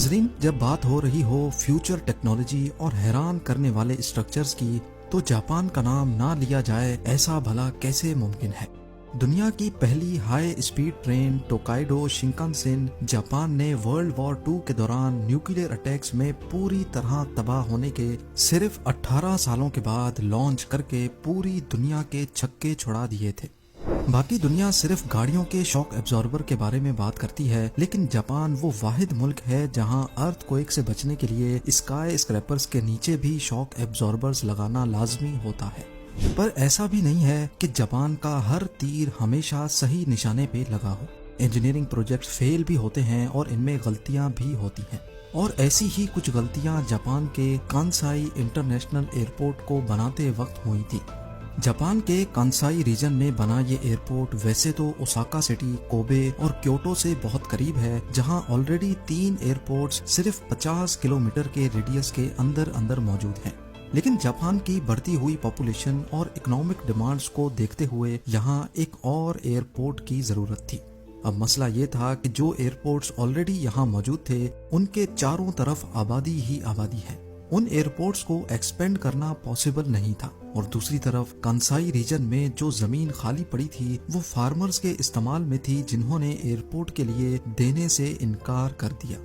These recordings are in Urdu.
ناظرین، جب بات ہو رہی ہو فیوچر ٹیکنالوجی اور حیران کرنے والے اسٹرکچرز کی تو جاپان کا نام نہ لیا جائے ایسا بھلا کیسے ممکن ہے؟ دنیا کی پہلی ہائی اسپیڈ ٹرین ٹوکائیڈو شنکانسن جاپان نے ورلڈ وار 2 کے دوران نیوکلیئر اٹیکس میں پوری طرح تباہ ہونے کے صرف 18 سالوں کے بعد لانچ کر کے پوری دنیا کے چھکے چھڑا دیے تھے۔ باقی دنیا صرف گاڑیوں کے شاک ایبزاربر کے بارے میں بات کرتی ہے، لیکن جاپان وہ واحد ملک ہے جہاں ارتھ کوئک سے بچنے کے لیے اسکائی اسکریپرز کے نیچے بھی شاک ایبزاربرز لگانا لازمی ہوتا ہے۔ پر ایسا بھی نہیں ہے کہ جاپان کا ہر تیر ہمیشہ صحیح نشانے پہ لگا ہو۔ انجینئرنگ پروجیکٹ فیل بھی ہوتے ہیں اور ان میں غلطیاں بھی ہوتی ہیں، اور ایسی ہی کچھ غلطیاں جاپان کے کانسائی انٹرنیشنل ایئرپورٹ کو بناتے وقت ہوئی تھی۔ جاپان کے کانسائی ریجن میں بنا یہ ایئرپورٹ ویسے تو اوساکا سٹی، کوبے اور کیوٹو سے بہت قریب ہے، جہاں آلریڈی 3 ایئرپورٹس صرف 50 کلومیٹر کے ریڈیس کے اندر موجود ہیں۔ لیکن جاپان کی بڑھتی ہوئی پاپولیشن اور اکنامک ڈیمانڈز کو دیکھتے ہوئے یہاں ایک اور ایئرپورٹ کی ضرورت تھی۔ اب مسئلہ یہ تھا کہ جو ایئرپورٹس آلریڈی یہاں موجود تھے ان کے چاروں طرف آبادی ہی آبادی ہے، ان ایئرپورٹس کو ایکسپینڈ کرنا پاسبل نہیں تھا، اور دوسری طرف کانسائی ریجن میں جو زمین خالی پڑی تھی وہ فارمرز کے استعمال میں تھی، جنہوں نے ایئرپورٹ کے لیے دینے سے انکار کر دیا۔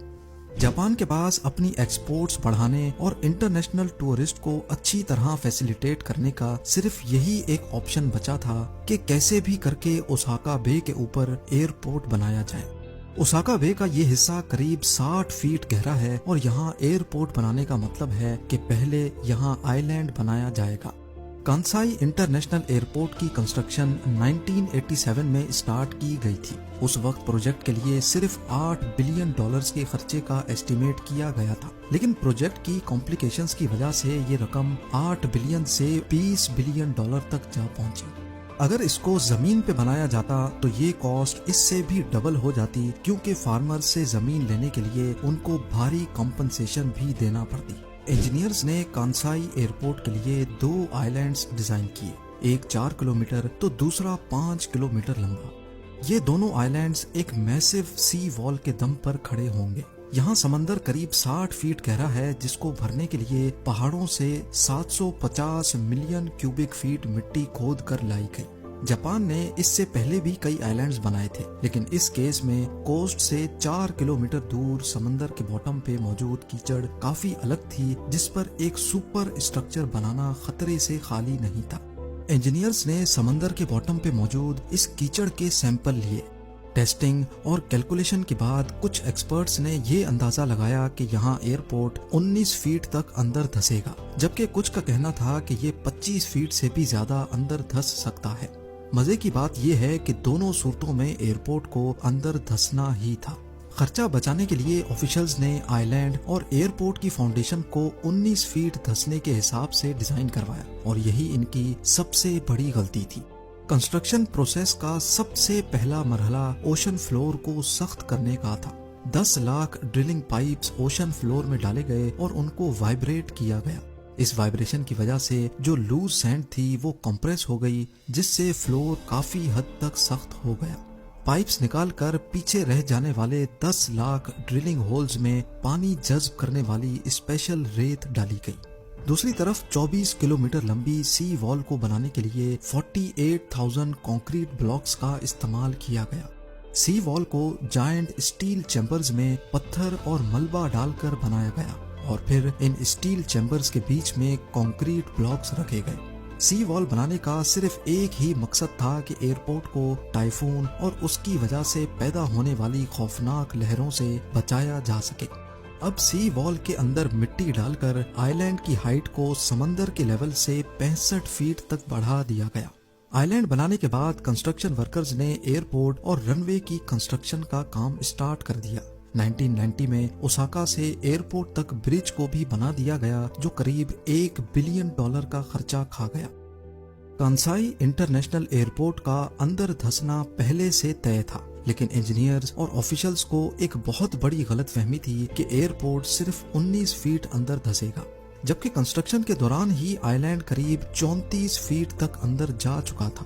جاپان کے پاس اپنی ایکسپورٹس بڑھانے اور انٹرنیشنل ٹورسٹ کو اچھی طرح فیسیلیٹیٹ کرنے کا صرف یہی ایک آپشن بچا تھا کہ کیسے بھی کر کے اوساکا بے کے اوپر ایئرپورٹ بنایا جائے۔ اوساکا بے کا یہ حصہ قریب 60 فیٹ گہرا ہے، اور یہاں ایئرپورٹ بنانے کا مطلب ہے کہ پہلے یہاں آئی لینڈ بنایا جائے گا۔ کانسائی انٹرنیشنل ایئرپورٹ کی کنسٹرکشن 1987 میں اسٹارٹ کی گئی تھی۔ اس وقت پروجیکٹ کے لیے صرف $8 بلین کے خرچے کا ایسٹیمیٹ کیا گیا تھا، لیکن پروجیکٹ کی کمپلیکیشنز کی وجہ سے یہ رقم 8 بلین سے $20 بلین تک جا پہنچی۔ اگر اس کو زمین پہ بنایا جاتا تو یہ کاسٹ اس سے بھی ڈبل ہو جاتی، کیونکہ فارمر سے زمین لینے کے لیے ان کو بھاری کمپنسیشن بھی دینا پڑتی۔ انجینئرز نے کانسائی ایئرپورٹ کے لیے 2 آئی لینڈز ڈیزائن کیے، ایک 4 کلومیٹر تو دوسرا 5 کلومیٹر لمبا۔ یہ دونوں آئی لینڈز ایک میسو سی وال کے دم پر کھڑے ہوں گے۔ یہاں سمندر قریب 60 فیٹ گہرا ہے، جس کو بھرنے کے لیے پہاڑوں سے 750 ملین کیوبک فیٹ مٹی کھود کر لائی گئی۔ جاپان نے اس سے پہلے بھی کئی آئی لینڈز بنائے تھے، لیکن اس کیس میں کوسٹ سے 4 کلومیٹر دور سمندر کے باٹم پہ موجود کیچڑ کافی الگ تھی، جس پر ایک سپر اسٹرکچر بنانا خطرے سے خالی نہیں تھا۔ انجینئرز نے سمندر کے باٹم پہ موجود اس کیچڑ کے سیمپل لیے۔ ٹیسٹنگ اور کیلکولیشن کے بعد کچھ ایکسپرٹس نے یہ اندازہ لگایا کہ یہاں ایئرپورٹ 19 فیٹ تک اندر دھسے گا، جبکہ کچھ کا کہنا تھا کہ یہ 25 فیٹ سے بھی زیادہ اندر دھس سکتا ہے۔ مزے کی بات یہ ہے کہ دونوں صورتوں میں ایئرپورٹ کو اندر دھسنا ہی تھا۔ خرچہ بچانے کے لیے آفیشلز نے آئی لینڈ اور ایئرپورٹ کی فاؤنڈیشن کو 19 فیٹ دھسنے کے حساب سے ڈیزائن کروایا، اور یہی ان کی سب سے بڑی غلطی تھی۔ کنسٹرکشن پروسیس کا سب سے پہلا مرحلہ اوشن فلور کو سخت کرنے کا تھا۔ 10 lakh drilling pipes ocean floor میں ڈالے گئے اور ان کو وائبریٹ کیا گیا۔ اس وائبریشن کی وجہ سے جو لوز سینڈ تھی وہ کمپریس ہو گئی، جس سے فلور کافی حد تک سخت ہو گیا۔ پائپس نکال کر پیچھے رہ جانے والے 10 لاکھ ڈرلنگ ہولز میں پانی جذب کرنے والی اسپیشل ریت ڈالی گئی۔ دوسری طرف 24 کلومیٹر لمبی سی وال کو بنانے کے لیے 48,000 کنکریٹ بلاکس کا استعمال کیا گیا۔ سی وال کو جائنٹ اسٹیل چیمبرز میں پتھر اور ملبہ ڈال کر بنایا گیا، اور پھر ان اسٹیل چیمبرز کے بیچ میں کنکریٹ بلاکس رکھے گئے۔ سی وال بنانے کا صرف ایک ہی مقصد تھا کہ ایئرپورٹ کو ٹائفون اور اس کی وجہ سے پیدا ہونے والی خوفناک لہروں سے بچایا جا سکے۔ اب سی وال کے اندر مٹی ڈال کر آئی لینڈ کی ہائٹ کو سمندر کے لیول سے 65 فیٹ تک بڑھا دیا گیا۔ آئی لینڈ بنانے کے بعد کنسٹرکشن ورکرز نے ایئرپورٹ اور رن وے کی کنسٹرکشن کا کام اسٹارٹ کر دیا۔ 1990 میں اوساکا سے ایئرپورٹ تک برج کو بھی بنا دیا گیا، جو قریب $1 بلین کا خرچہ کھا گیا۔ کانسائی انٹرنیشنل ایئرپورٹ کا اندر دھسنا پہلے سے طے تھا، لیکن انجینئرز اور آفیشلز کو ایک بہت بڑی غلط فہمی تھی کہ ایئرپورٹ صرف 19 فیٹ اندر دھسے گا، جبکہ کنسٹرکشن کے دوران ہی آئی لینڈ قریب 34 فیٹ تک اندر جا چکا تھا۔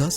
10